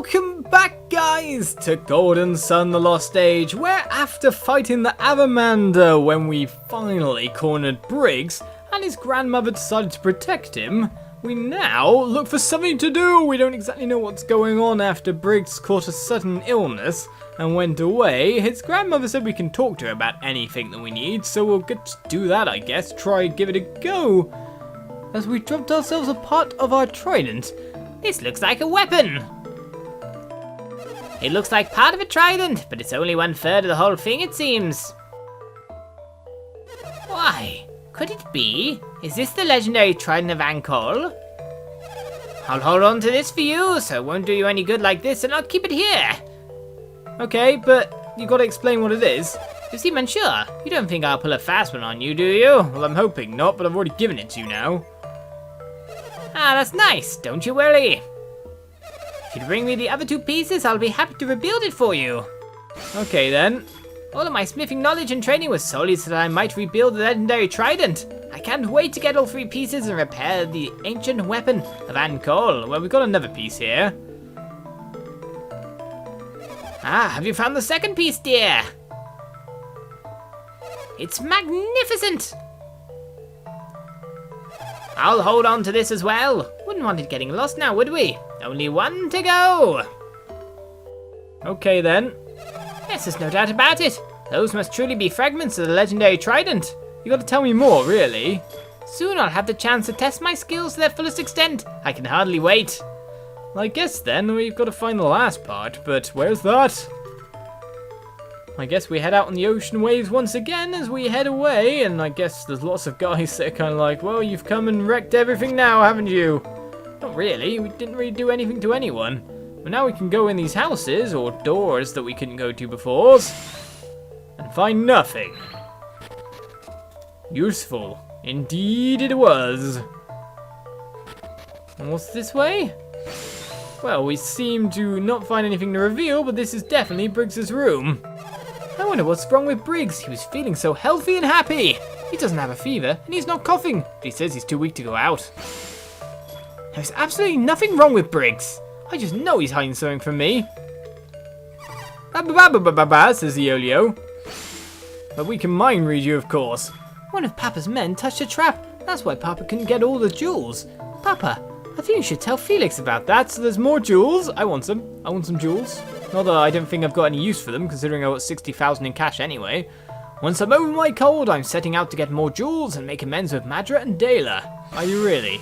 Welcome back, guys, to Golden Sun: The Lost Age, where after fighting the Avamander when we finally cornered Briggs and his grandmother decided to protect him, we now look for something to do. We don't exactly know what's going on after Briggs caught a sudden illness and went away. His grandmother said we can talk to her about anything that we need, so we'll get to do that, I guess. Try give it a go. As we dropped ourselves a part of our trident. This looks like a weapon. It looks like part of a trident, but it's only 1/3 of the whole thing, it seems. Why? Could it be? Is this the legendary Trident of Ankohl? I'll hold on to this for you, so it won't do you any good like this, and I'll keep it here. Okay, but you gotta explain what it is. You seem unsure. You don't think I'll pull a fast one on you, do you? Well, I'm hoping not, but I've already given it to you now. Ah, that's nice. Don't you worry. If you bring me the other 2 pieces, I'll be happy to rebuild it for you. Okay, then. All of my smithing knowledge and training was solely so that I might rebuild the legendary Trident. I can't wait to get all 3 pieces and repair the ancient weapon of Ankohl. Well, we've got another piece here. Ah, have you found the 2nd piece, dear? It's magnificent! I'll hold on to this as well. Wouldn't want it getting lost now, would we? Only 1 to go. Okay, then. Yes, there's no doubt about it. Those must truly be fragments of the legendary Trident. You gotta tell me more, really. Soon I'll have the chance to test my skills to their fullest extent. I can hardly wait. I guess then we've got to find the last part, but where's that? I guess we head out on the ocean waves once again as we head away, and I guess there's lots of guys that are kind of like, well, you've come and wrecked everything now, haven't you? Not really, we didn't really do anything to anyone. But now we can go in these houses, or doors that we couldn't go to before, and find nothing. Useful. Indeed it was. And what's this way? Well, we seem to not find anything to reveal, but this is definitely Briggs's room. I wonder what's wrong with Briggs. He was feeling so healthy and happy. He doesn't have a fever, and he's not coughing, but he says he's too weak to go out. There's absolutely nothing wrong with Briggs. I just know he's hiding something from me. Ba-ba-ba-ba-ba-ba, says the Olio. But we can mind read you, of course. One of Papa's men touched a trap. That's why Papa couldn't get all the jewels. Papa, I think you should tell Felix about that, so there's more jewels. I want some. I want some jewels. Not that I don't think I've got any use for them, considering I got 60,000 in cash anyway. Once I'm over my cold, I'm setting out to get more jewels and make amends with Madra and Dela. Are you really?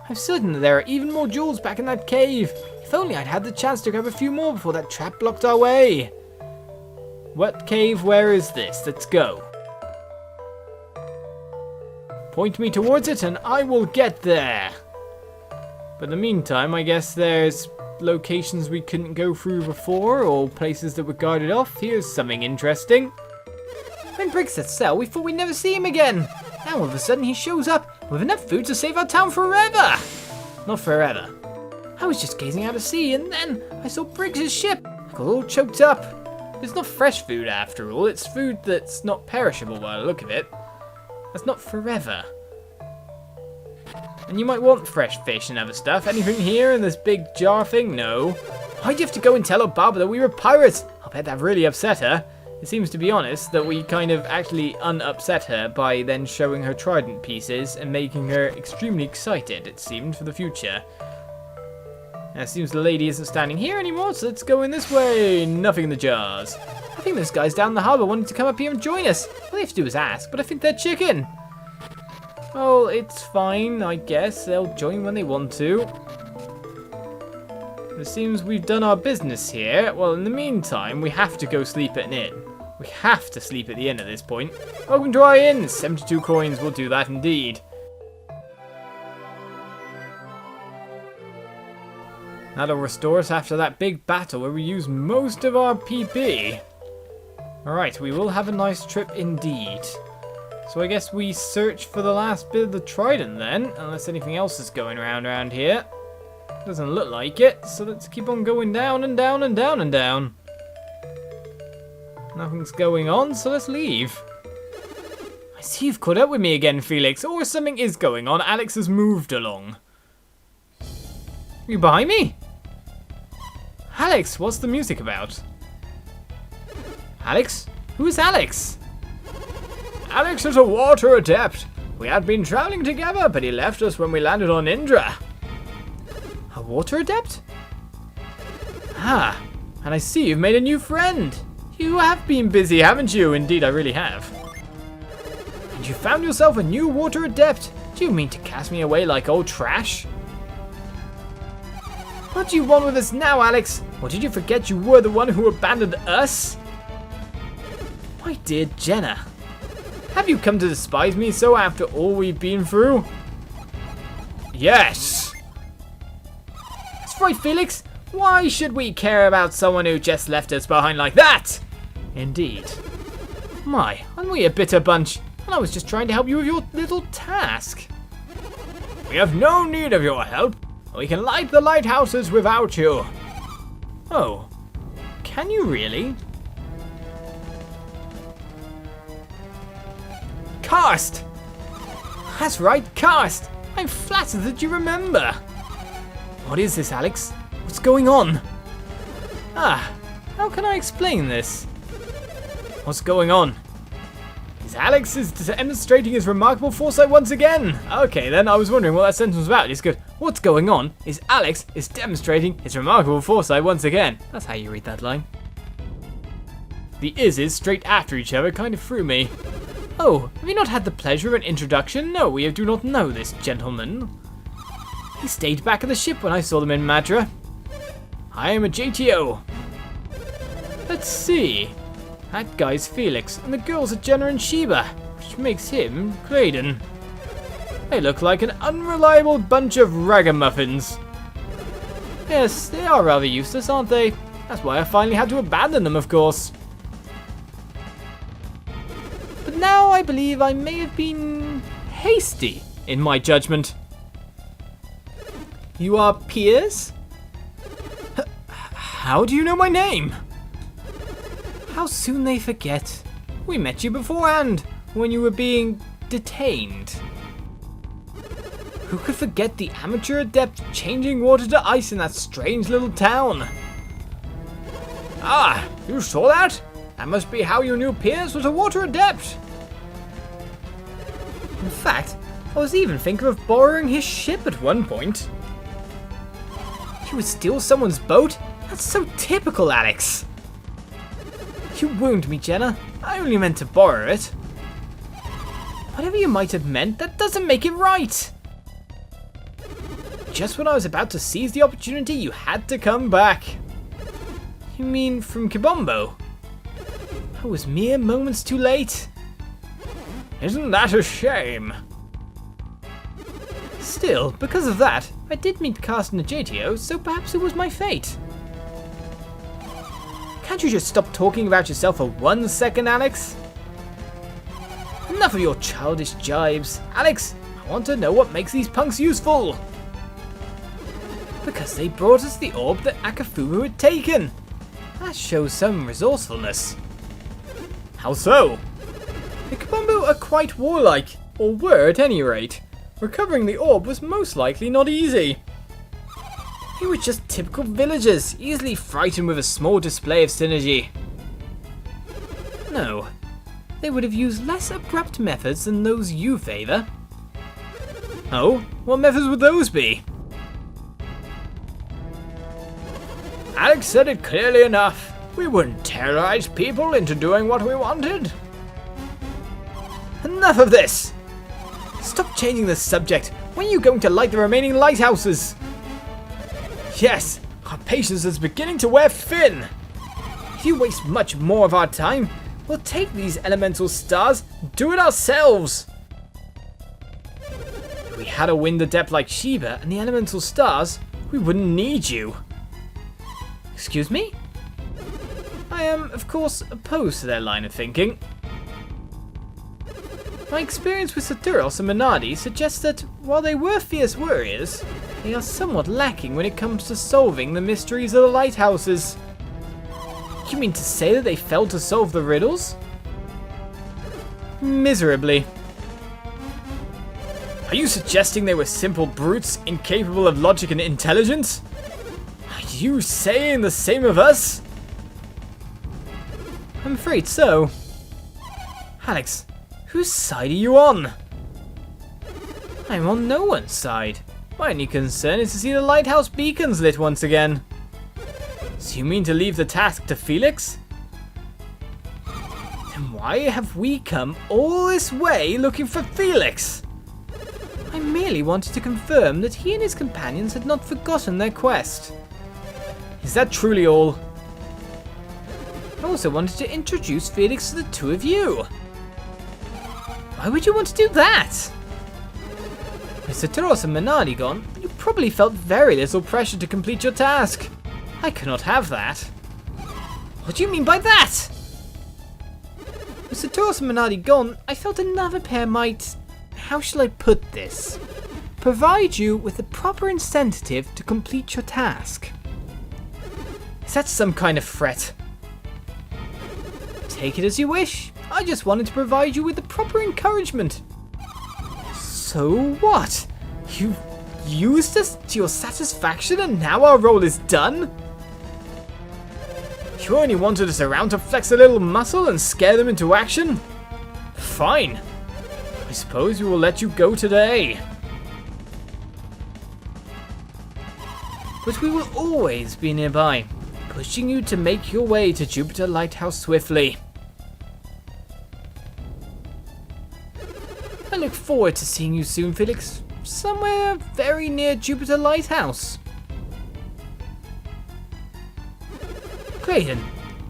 I'm certain that there are even more jewels back in that cave. If only I'd had the chance to grab a few more before that trap blocked our way. What cave? Where is this? Let's go. Point me towards it and I will get there. But in the meantime, I guess there's locations we couldn't go through before, or places that were guarded off. Here's something interesting. When Briggs set sail, we thought we'd never see him again. Now all of a sudden he shows up with enough food to save our town forever. Not forever. I was just gazing out to sea, and then I saw Briggs' ship. I got all choked up. It's not fresh food after all. It's food that's not perishable by the look of it. That's not forever. And you might want fresh fish and other stuff. Anything here in this big jar thing? No. Why'd you have to go and tell Obaba that we were pirates? I'll bet that really upset her. It seems, to be honest, that we kind of actually unupset her by then showing her trident pieces and making her extremely excited, it seemed, for the future. And it seems the lady isn't standing here anymore, so let's go in this way. Nothing in the jars. I think those guys down the harbour wanted to come up here and join us. All they have to do is ask, but I think they're chicken. Well, it's fine, I guess. They'll join when they want to. It seems we've done our business here. Well, in the meantime, we have to go sleep at an inn. We have to sleep at the inn at this point. Welcome to our inn. 72 coins will do that indeed. That'll restore us after that big battle where we used most of our PP. Alright, we will have a nice trip indeed. So I guess we search for the last bit of the trident then, unless anything else is going around here. Doesn't look like it, so let's keep on going down and down and down and down. Nothing's going on, so let's leave. I see you've caught up with me again, Felix, or something is going on. Alex has moved along. Are you behind me? Alex, what's the music about? Alex? Who is Alex? Alex is a water adept. We had been traveling together, but he left us when we landed on Indra. A water adept? Ah, and I see you've made a new friend. You have been busy, haven't you? Indeed, I really have. And you found yourself a new water adept? Do you mean to cast me away like old trash? What do you want with us now, Alex? Or did you forget you were the one who abandoned us? My dear Jenna, have you come to despise me so after all we've been through? Yes! That's right, Felix. Why should we care about someone who just left us behind like that? Indeed. My, aren't we a bitter bunch? And I was just trying to help you with your little task. We have no need of your help. We can light the lighthouses without you. Oh, can you really? Karst! That's right, Karst! I'm flattered that you remember. What is this, Alex? What's going on? Ah, how can I explain this? What's going on? Alex is demonstrating his remarkable foresight once again. Okay, then I was wondering what that sentence was about. It's good. What's going on is Alex is demonstrating his remarkable foresight once again. That's how you read that line. The ises straight after each other kind of threw me. Oh, have you not had the pleasure of an introduction? No, we do not know this gentleman. He stayed back of the ship when I saw them in Madra. I am Agatio. Let's see. That guy's Felix, and the girls are Jenna and Sheba, which makes him Clayton. They look like an unreliable bunch of ragamuffins. Yes, they are rather useless, aren't they? That's why I finally had to abandon them, of course. But now I believe I may have been hasty in my judgment. You are peers? How do you know my name? How soon they forget. We met you beforehand, when you were being detained. Who could forget the amateur adept changing water to ice in that strange little town? Ah, you saw that? That must be how you knew Pierce was a water adept. In fact, I was even thinking of borrowing his ship at one point. You would steal someone's boat? That's so typical, Alex. You wound me, Jenna. I only meant to borrow it. Whatever you might have meant, that doesn't make it right. Just when I was about to seize the opportunity, you had to come back. You mean from Kibombo? I was mere moments too late. Isn't that a shame? Still, because of that, I did meet Karst and Agatio, so perhaps it was my fate. Can't you just stop talking about yourself for 1 second, Alex? Enough of your childish jibes. Alex, I want to know what makes these punks useful. Because they brought us the orb that Akafumu had taken. That shows some resourcefulness. How so? The Kabumbu are quite warlike, or were at any rate. Recovering the orb was most likely not easy. They were just typical villagers, easily frightened with a small display of synergy. No, they would have used less abrupt methods than those you favor. Oh, what methods would those be? Alex said it clearly enough. We wouldn't terrorize people into doing what we wanted. Enough of this! Stop changing the subject. When are you going to light the remaining lighthouses? Yes, our patience is beginning to wear thin. If you waste much more of our time, we'll take these elemental stars and do it ourselves. If we had a wind adept like Sheba and the elemental stars, we wouldn't need you. Excuse me? I am, of course, opposed to their line of thinking. My experience with Saturos and Menardi suggests that, while they were fierce warriors, they are somewhat lacking when it comes to solving the mysteries of the lighthouses. You mean to say that they failed to solve the riddles? Miserably. Are you suggesting they were simple brutes, incapable of logic and intelligence? Did you saying the same of us? I'm afraid so. Alex, whose side are you on? I'm on no one's side. My only concern is to see the lighthouse beacons lit once again. So you mean to leave the task to Felix? Then why have we come all this way looking for Felix? I merely wanted to confirm that he and his companions had not forgotten their quest. Is that truly all? I also wanted to introduce Felix to the two of you. Why would you want to do that? With Saturos and Menardi gone, you probably felt very little pressure to complete your task. I cannot have that. What do you mean by that? With Saturos and Menardi gone, I felt another pair might, how shall I put this, provide you with the proper incentive to complete your task. Is that some kind of threat? Take it as you wish. I just wanted to provide you with the proper encouragement. So what? You used us to your satisfaction and now our role is done? You only wanted us around to flex a little muscle and scare them into action? Fine. I suppose we will let you go today. But we will always be nearby, pushing you to make your way to Jupiter Lighthouse swiftly. I look forward to seeing you soon, Felix. Somewhere very near Jupiter Lighthouse. Clayton,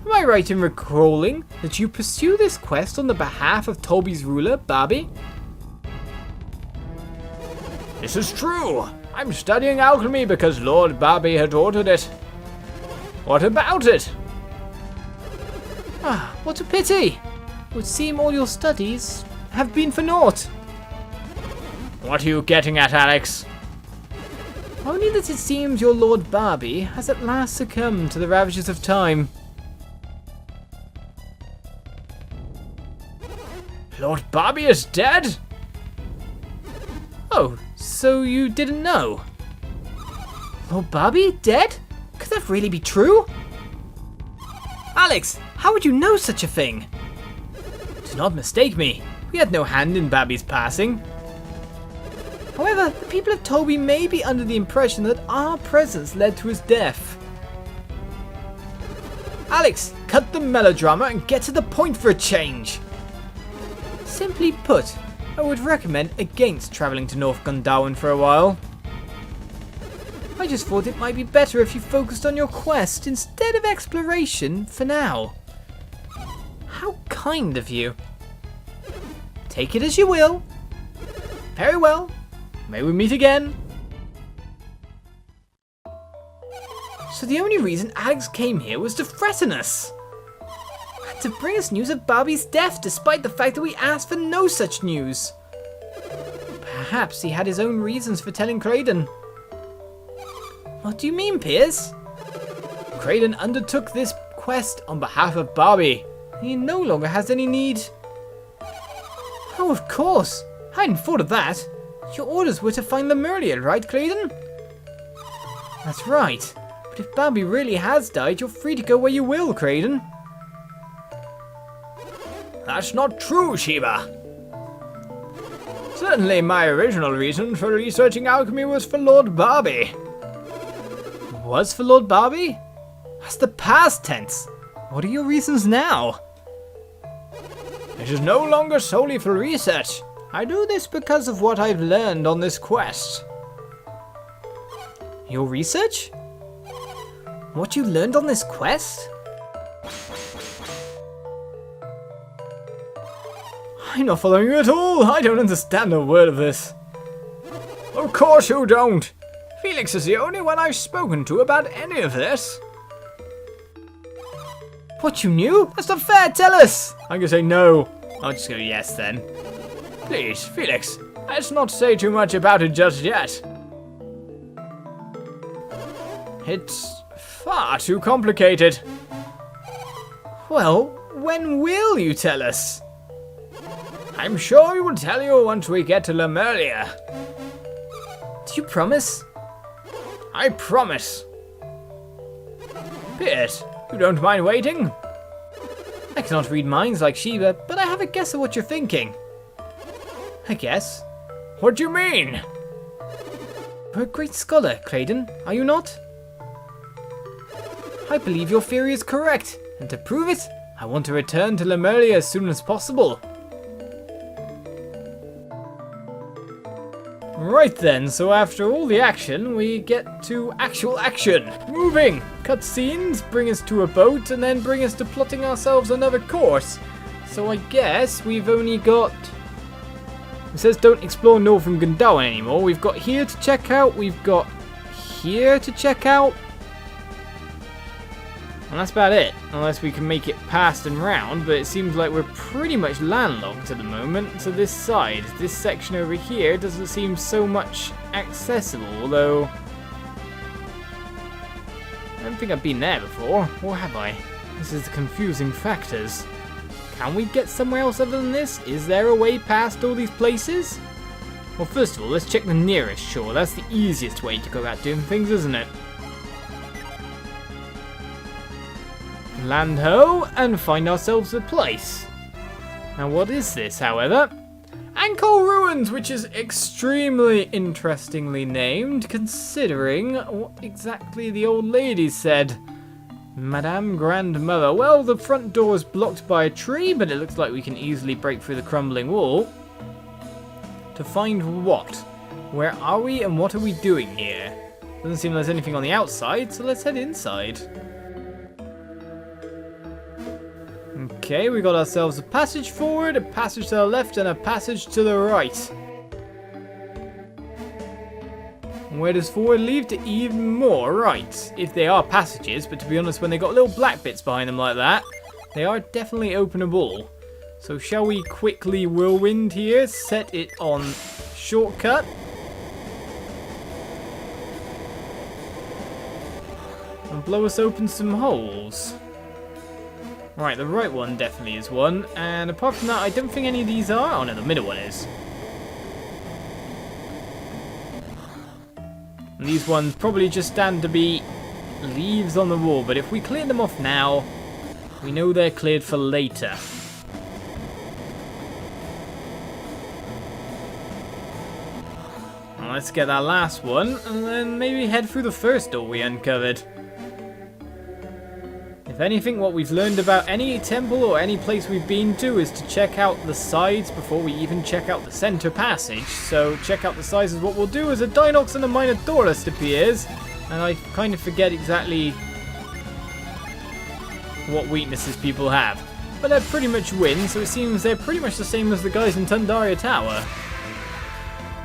am I right in recalling that you pursue this quest on the behalf of Tolby's ruler, Barbie? This is true. I'm studying alchemy because Lord Barbie had ordered it. What about it? Ah, what a pity. It would seem all your studies have been for naught. What are you getting at, Alex? Only that it seems your Lord Barbie has at last succumbed to the ravages of time. Lord Barbie is dead? Oh, so you didn't know? Lord Barbie dead? Could that really be true? Alex, how would you know such a thing? Do not mistake me. We had no hand in Barbie's passing. However, the people of Toby may be under the impression that our presence led to his death. Alex, cut the melodrama and get to the point for a change. Simply put, I would recommend against travelling to North Gondawan for a while. I just thought it might be better if you focused on your quest instead of exploration for now. How kind of you. Take it as you will. Very well. May we meet again. So the only reason Alex came here was to threaten us. And to bring us news of Barbie's death despite the fact that we asked for no such news. Perhaps he had his own reasons for telling Craden. What do you mean, Piers? Craden undertook this quest on behalf of Barbie. He no longer has any need. Oh, of course. I hadn't thought of that. Your orders were to find Lemurian, right, Clayton? That's right. But if Barbie really has died, you're free to go where you will, Craden. That's not true, Sheba. Certainly my original reason for researching alchemy was for Lord Barbie. Was for Lord Barbie? That's the past tense. What are your reasons now? It is no longer solely for research. I do this because of what I've learned on this quest. Your research? What you learned on this quest? I'm not following you at all. I don't understand a word of this. Of course you don't. Felix is the only one I've spoken to about any of this. What, you knew? That's not fair, tell us! I'm gonna say no. I'll just go yes then. Please, Felix, let's not say too much about it just yet. It's far too complicated. Well, when will you tell us? I'm sure we will tell you once we get to Lemuria. Do you promise? I promise. disappeared. You don't mind waiting? I cannot read minds like Sheba, but I have a guess at what you're thinking. A guess? What do you mean? You're a great scholar, Clayton, are you not? I believe your theory is correct, and to prove it, I want to return to Lemuria as soon as possible. Right then, so after all the action, we get to actual action. Moving! Cutscenes bring us to a boat and then bring us to plotting ourselves another course. So I guess we've only got... It says don't explore northern Gundam anymore. We've got here to check out, we've got here to check out. And that's about it, unless we can make it past and round, but it seems like we're pretty much landlocked at the moment to this side. This section over here doesn't seem so much accessible, although... I don't think I've been there before, or have I? This is the confusing factors. Can we get somewhere else other than this? Is there a way past all these places? Well, first of all, let's check the nearest shore. That's the easiest way to go about doing things, isn't it? Land ho, and find ourselves a place. Now what is this, however? Ankohl Ruins, which is extremely interestingly named, considering what exactly the old lady said. Madame Grandmother. Well, the front door is blocked by a tree, but it looks like we can easily break through the crumbling wall. To find what? Where are we and what are we doing here? Doesn't seem there's anything on the outside, so let's head inside. Okay, we got ourselves a passage forward, a passage to the left, and a passage to the right. And where does forward lead to? Even more, right. If they are passages, but to be honest, when they got little black bits behind them like that, they are definitely openable. So shall we quickly whirlwind here, set it on shortcut. And blow us open some holes. Right, the right one definitely is one, and apart from that, I don't think any of these are. Oh no, the middle one is. And these ones probably just stand to be leaves on the wall, but if we clear them off now, we know they're cleared for later. Well, let's get that last one, and then maybe head through the first door we uncovered. If anything, what we've learned about any temple or any place we've been to is to check out the sides before we even check out the center passage. So check out the sides is what we'll do as a Dinox and a Minotaurus appears. And I kind of forget exactly what weaknesses people have. But they pretty much win, so it seems they're pretty much the same as the guys in Tundaria Tower.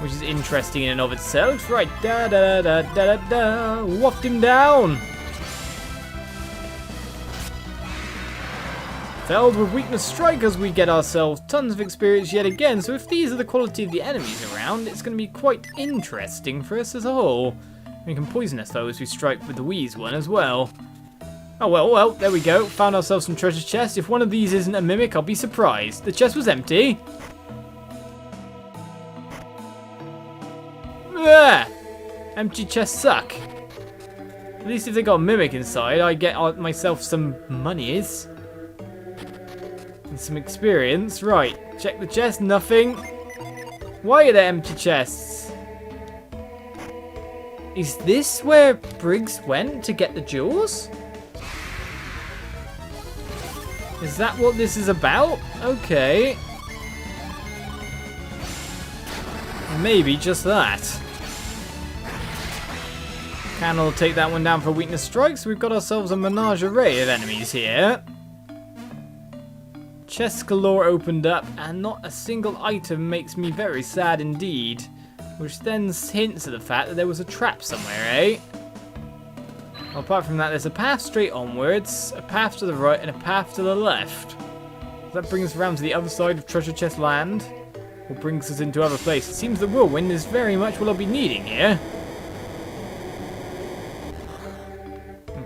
Which is interesting in and of itself. Right, da-da-da-da-da-da, waft him down. Felled with weakness strikers, we get ourselves tons of experience yet again, so if these are the quality of the enemies around, it's going to be quite interesting for us as a whole. We can poison us though as we strike with the Wii's one as well. Oh well, there we go, found ourselves some treasure chests. If one of these isn't a mimic, I'll be surprised. The chest was empty. Ah! Empty chests suck. At least if they got a mimic inside, I get myself some monies. And some experience. Right, check the chest, nothing. Why are there empty chests? Is this where Briggs went to get the jewels? Is that what this is about? Okay. Maybe just that. Cannel take that one down for weakness strikes. We've got ourselves a menagerie of enemies here. Chests galore opened up, and not a single item makes me very sad indeed. Which then hints at the fact that there was a trap somewhere, eh? Well, apart from that, there's a path straight onwards, a path to the right, and a path to the left. That brings us around to the other side of Treasure Chest Land, or brings us into other places. It seems the whirlwind is very much what I'll be needing here.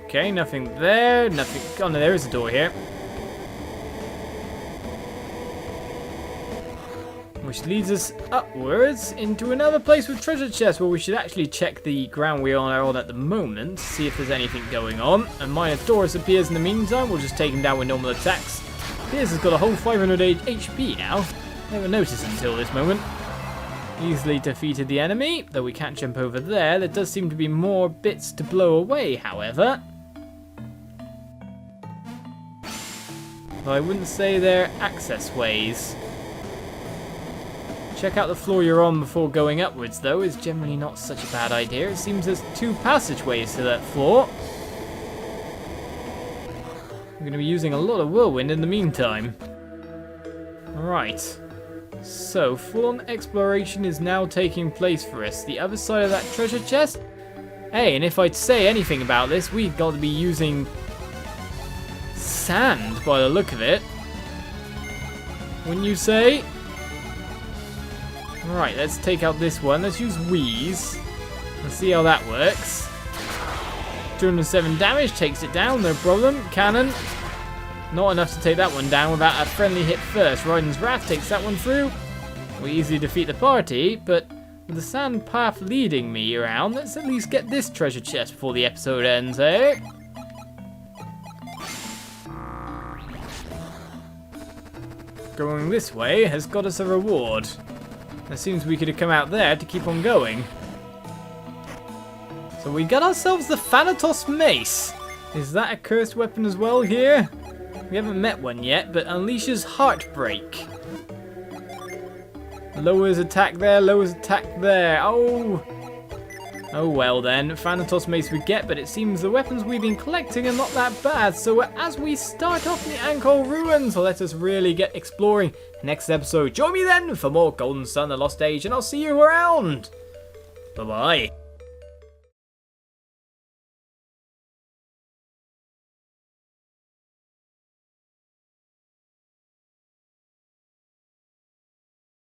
Okay, nothing there, nothing. Oh no, there is a door here. which leads us upwards into another place with treasure chests, where we should actually check the ground we are on at the moment, see if there's anything going on. And Minotaurus appears in the meantime. We'll just take him down with normal attacks. Piers has got a whole 508 HP now. Never noticed until this moment. Easily defeated the enemy, though we can't jump over there. There does seem to be more bits to blow away, however. Though I wouldn't say they're access ways. Check out the floor you're on before going upwards, though, is generally not such a bad idea. It seems there's 2 passageways to that floor. I'm going to be using a lot of whirlwind in the meantime. Right. So, full-on exploration is now taking place for us. The other side of that treasure chest. Hey, and if I'd say anything about this, we've got to be using sand by the look of it. Wouldn't you say? Right, let's take out this one. Let's use Wheeze. Let's see how that works. 207 damage, takes it down, no problem. Cannon. Not enough to take that one down without a friendly hit first. Raiden's Wrath takes that one through. We easily defeat the party, but with the sand path leading me around, let's at least get this treasure chest before the episode ends, eh? Going this way has got us a reward. It seems we could have come out there to keep on going. So we got ourselves the Thanatos Mace. Is that a cursed weapon as well here? We haven't met one yet, but unleashes Heartbreak. Lowers attack there, lowers attack there. Oh! Oh well then, Thanatos Mace we get, but it seems the weapons we've been collecting are not that bad. So as we start off in the Ankohl Ruins, let us really get exploring. Next episode, join me then for more Golden Sun, The Lost Age, and I'll see you around. Bye-bye.